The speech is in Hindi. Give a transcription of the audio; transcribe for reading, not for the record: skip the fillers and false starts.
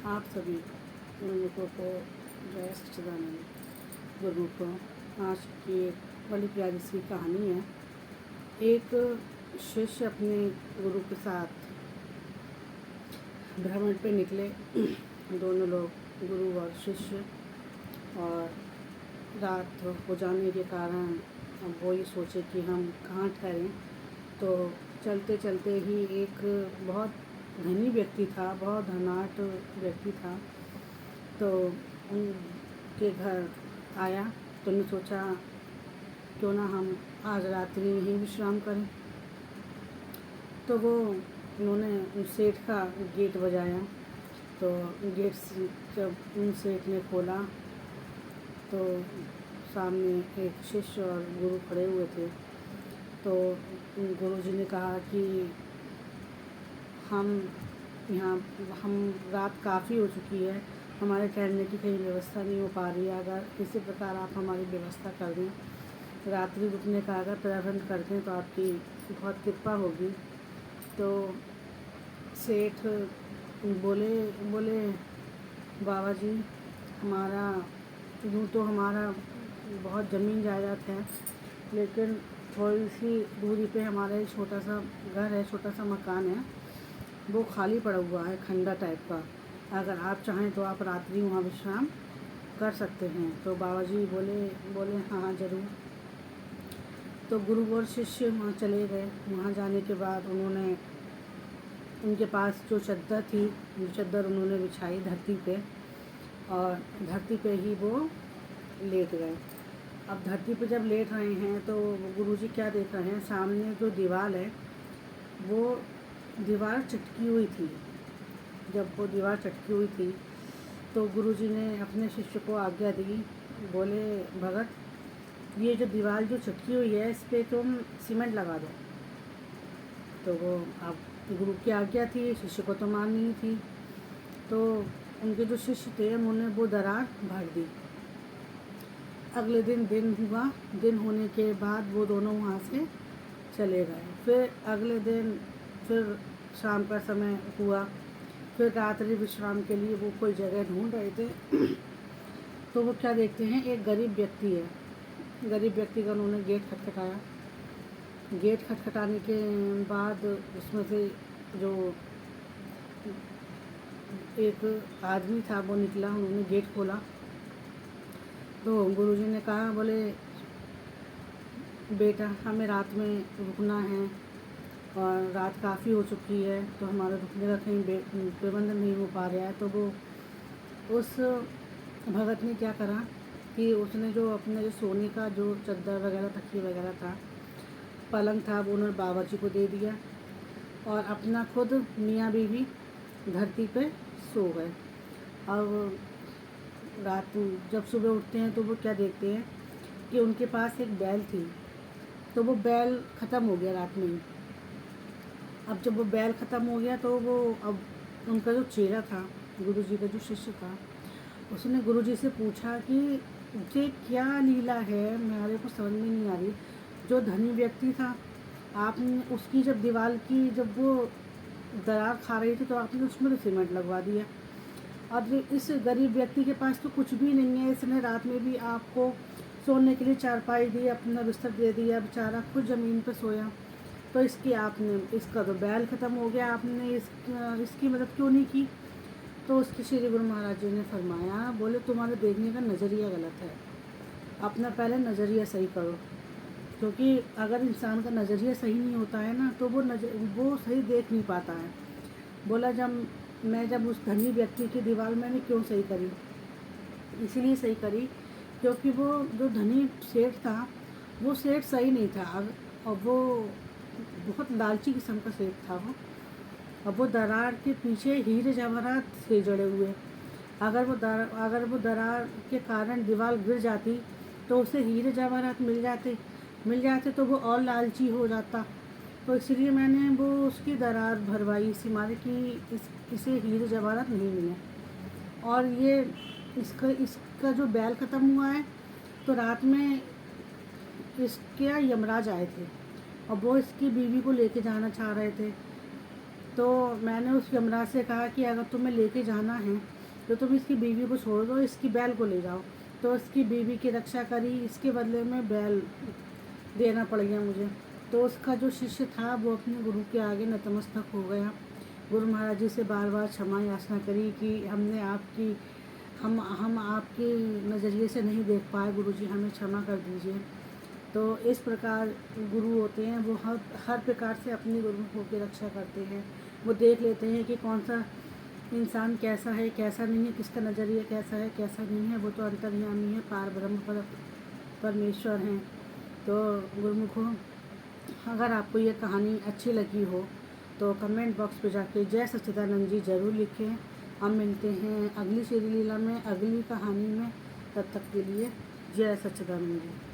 आप सभी लोगों को जय सच्चिदानंद गुरु को। आज की एक बड़ी प्यारी सी कहानी है। एक शिष्य अपने गुरु के साथ भ्रमण पे निकले। दोनों लोग, गुरु और शिष्य, और रात हो जाने के कारण अब वो ये सोचे कि हम कहाँ ठहरें। तो चलते चलते ही एक बहुत धनी व्यक्ति था, बहुत धनाढ्य व्यक्ति था, तो उनके घर आया। तो उन्होंने सोचा क्यों ना हम आज रात्रि यहीं विश्राम करें। तो वो उन्होंने सेठ का गेट बजाया। तो गेट जब उन सेठ ने खोला तो सामने एक शिष्य और गुरु खड़े हुए थे। तो गुरुजी ने कहा कि हम रात काफ़ी हो चुकी है, हमारे ठहरने की कहीं व्यवस्था नहीं हो पा रही है। अगर किसी प्रकार आप हमारी व्यवस्था कर दें, रात्रि रुकने का अगर प्रबंध कर दें तो आपकी बहुत कृपा होगी। तो सेठ बोले बोले बाबा जी, हमारा यूँ तो हमारा बहुत ज़मीन जायदाद है, लेकिन थोड़ी सी दूरी पे हमारा एक छोटा सा घर है, छोटा सा मकान है, वो खाली पड़ा हुआ है, खंडा टाइप का। अगर आप चाहें तो आप रात्रि वहाँ विश्राम कर सकते हैं। तो बाबा जी बोले बोले हाँ हाँ ज़रूर। तो गुरु और शिष्य वहाँ चले गए। वहाँ जाने के बाद उन्होंने, उनके पास जो चद्दर थी, वो चद्दर उन्होंने बिछाई धरती पे, और धरती पे ही वो लेट गए। अब धरती पे जब लेट रहे हैं तो गुरुजी क्या देख रहे हैं, सामने जो दीवार है वो दीवार चटकी हुई थी। जब वो दीवार चटकी हुई थी तो गुरुजी ने अपने शिष्य को आज्ञा दी। बोले भगत, ये जो दीवार जो चटकी हुई है इस पर तुम सीमेंट लगा दो। तो वो, अब गुरु की आज्ञा थी, शिष्य को तो माननी ही थी। तो उनके जो शिष्य थे उन्होंने वो दरार भर दी। अगले दिन दिन हुआ। दिन होने के बाद वो दोनों वहाँ से चले गए। फिर अगले दिन फिर शाम का समय हुआ। फिर रात्रि विश्राम के लिए वो कोई जगह ढूंढ रहे थे। तो वो क्या देखते हैं, एक गरीब व्यक्ति है। गरीब व्यक्ति का उन्होंने गेट खटखटाया। गेट खटखटाने के बाद उसमें से जो एक आदमी था वो निकला। उन्होंने गेट खोला। तो गुरुजी ने कहा, बोले बेटा, हमें रात में रुकना है और रात काफ़ी हो चुकी है, तो हमारा रुकने का कहीं प्रबंध नहीं हो पा रहा है। तो वो उस भगत ने क्या करा कि उसने जो अपने जो सोने का जो चद्दर वगैरह, तकिए वगैरह था, पलंग था, वो उन्होंने बाबा जी को दे दिया और अपना खुद मियाँ बीवी धरती पे सो गए। अब रात जब सुबह उठते हैं तो वो क्या देखते हैं कि उनके पास एक बैल थी। तो वो बैल ख़त्म हो गया रात में ही। अब जब वो बैल ख़त्म हो गया तो वो, अब उनका जो चेला था, गुरुजी का जो शिष्य था, उसने गुरुजी से पूछा कि ये क्या लीला है, मेरे को समझ में नहीं आ रही। जो धनी व्यक्ति था, आपने उसकी जब दीवार की जब वो दरार खा रही थी तो आपने उसमें तो सीमेंट लगवा दिया। अब इस गरीब व्यक्ति के पास तो कुछ भी नहीं है, इसने रात में भी आपको सोने के लिए चारपाई दी, अपना बिस्तर दे दिया, बेचारा खुद ज़मीन पर सोया। तो इसका तो बैल ख़त्म हो गया, आपने इसकी मदद क्यों नहीं की। तो उसके श्री गुरु महाराज जी ने फरमाया, बोले तुम्हारे देखने का नज़रिया गलत है, अपना पहले नज़रिया सही करो। क्योंकि अगर इंसान का नज़रिया सही नहीं होता है ना तो वो सही देख नहीं पाता है। बोला जब उस धनी व्यक्ति की दीवार मैंने क्यों सही करी, इसीलिए सही करी क्योंकि वो जो धनी सेठ था वो सेठ सही नहीं था। और वो बहुत लालची किस्म का सेठ था वो। अब वो दरार के पीछे हीरे जवाहरात से जड़े हुए। अगर वो दरार के कारण दीवार गिर जाती तो उसे हीरे जवाहरात मिल जाते तो वो और लालची हो जाता। तो इसलिए मैंने वो उसकी दरार भरवाई, इसी मारे कि इसे हीरे जवाहरात नहीं मिले। और ये इसका जो बैल ख़त्म हुआ है तो रात में इसके यमराज आए थे और वो इसकी बीवी को लेके जाना चाह रहे थे। तो मैंने उस यमराज से कहा कि अगर तुम्हें लेके जाना है तो तुम इसकी बीवी को छोड़ दो, इसकी बैल को ले जाओ। तो उसकी बीवी की रक्षा करी, इसके बदले में बैल देना पड़ गया मुझे। तो उसका जो शिष्य था वो अपने गुरु के आगे नतमस्तक हो गया। गुरु महाराज जी से बार बार क्षमा याचना करी कि हमने आपकी हम आपके नज़रिए से नहीं देख पाए, गुरु जी हमें क्षमा कर दीजिए। तो इस प्रकार गुरु होते हैं, वो हर प्रकार से अपने गुरुओं की रक्षा करते हैं। वो देख लेते हैं कि कौन सा इंसान कैसा है कैसा नहीं है, किसका नज़रिया कैसा है कैसा नहीं है। वो तो अंतर्यामी है, पार ब्रह्म परमेश्वर हैं। तो गुरुमुखों, अगर आपको ये कहानी अच्छी लगी हो तो कमेंट बॉक्स पे जाके जय सच्चिदानंद जी ज़रूर लिखें। हम मिलते हैं अगली श्री लीला में, अगली कहानी में। तब तक के लिए जय सच्चिदानंद जी।